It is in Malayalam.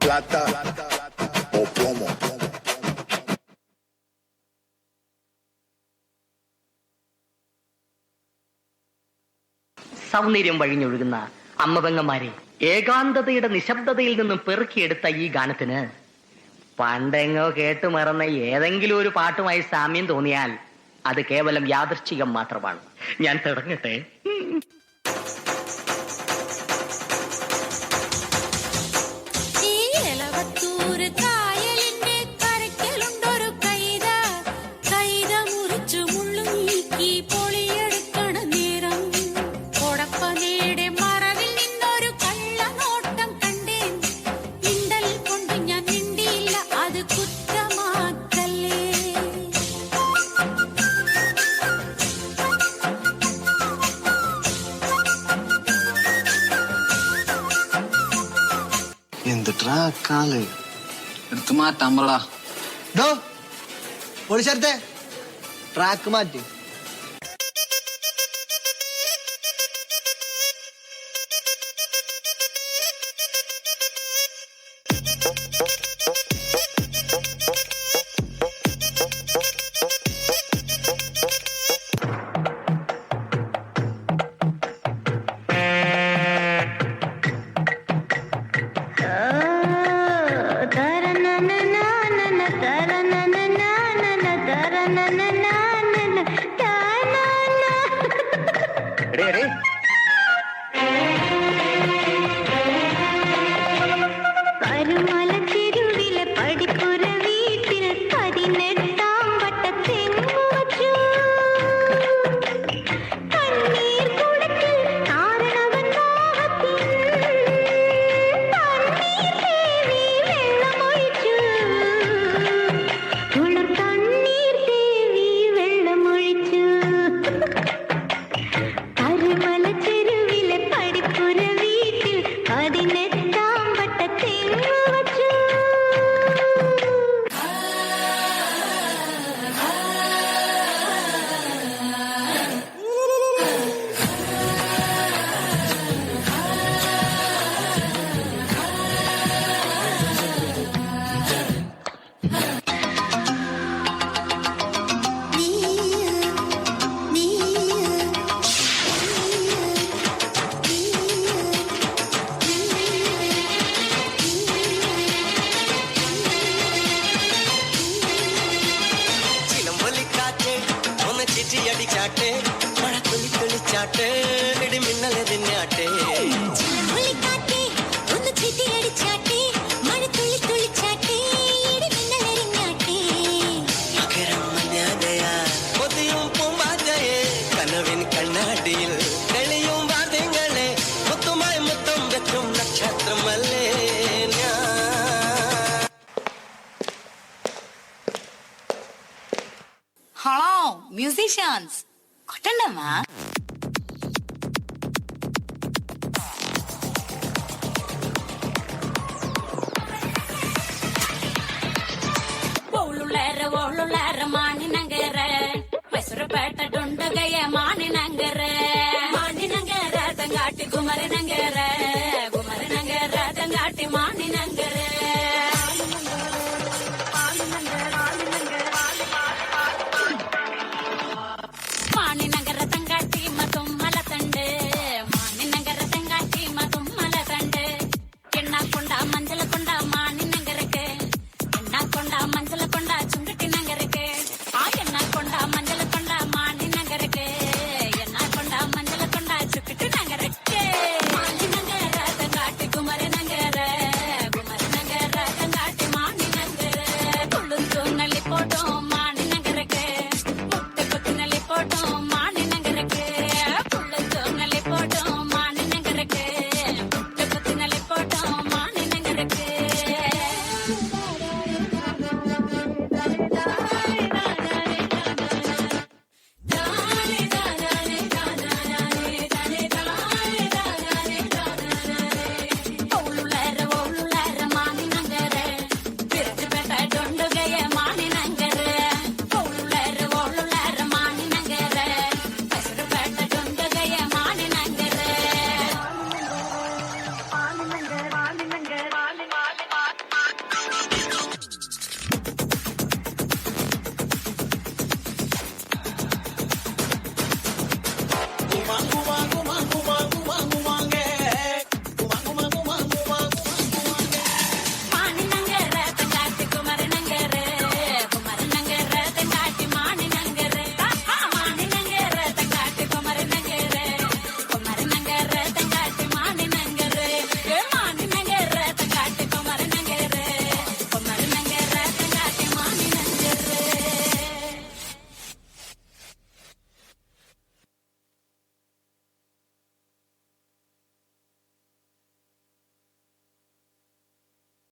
plata o plomo. സൗന്ദര്യം വഴിഞ്ഞൊഴുകുന്ന അമ്മപെങ്ങന്മാരെ ഏകാന്തതയുടെ നിശബ്ദതയിൽ നിന്നും പെറുക്കിയെടുത്ത ഈ ഗാനത്തിന് പണ്ടെങ്ങോ കേട്ടു മറന്ന ഏതെങ്കിലും ഒരു പാട്ടുമായി സാമ്യം തോന്നിയാൽ അത് കേവലം യാദൃശ്ചികം മാത്രമാണ്. ഞാൻ തുടങ്ങട്ടെ. കാല് എടുത്ത് മാറ്റാൻ പറടാ. പൊളിച്ചേർത്തെ ട്രാക്ക് മാറ്റി. ചാട്ടെ മഴ തുള്ളി തുള്ളിച്ചാട്ടെ ഇടി മിന്നലെറിഞ്ഞാട്ടെ മകരം മഞ്ഞാതയാ കൊതിയും പൂമ്പാറ്റയെ കനവിൻ കണ്ണാടിയിൽ തെളിയും വാദ്യങ്ങളെ മുത്തുമായി മുത്തം വെക്കും നക്ഷത്രമല്ലേ Hello, musicians. കൊട്ടണ്ടമ്മാ ಓಳುಳ್ಳಾರ ಮಾಣಿನಂಗರ ಮೈಸೂರುಪೇಟ ಡುಂಡಗಯ್ಯ ಮಾಣಿನಂಗರ ತಂಗಾಟಿ ಗುಮರನಂಗರ ತಂಗಾಟಿ ಮಾಣಿನಂಗರ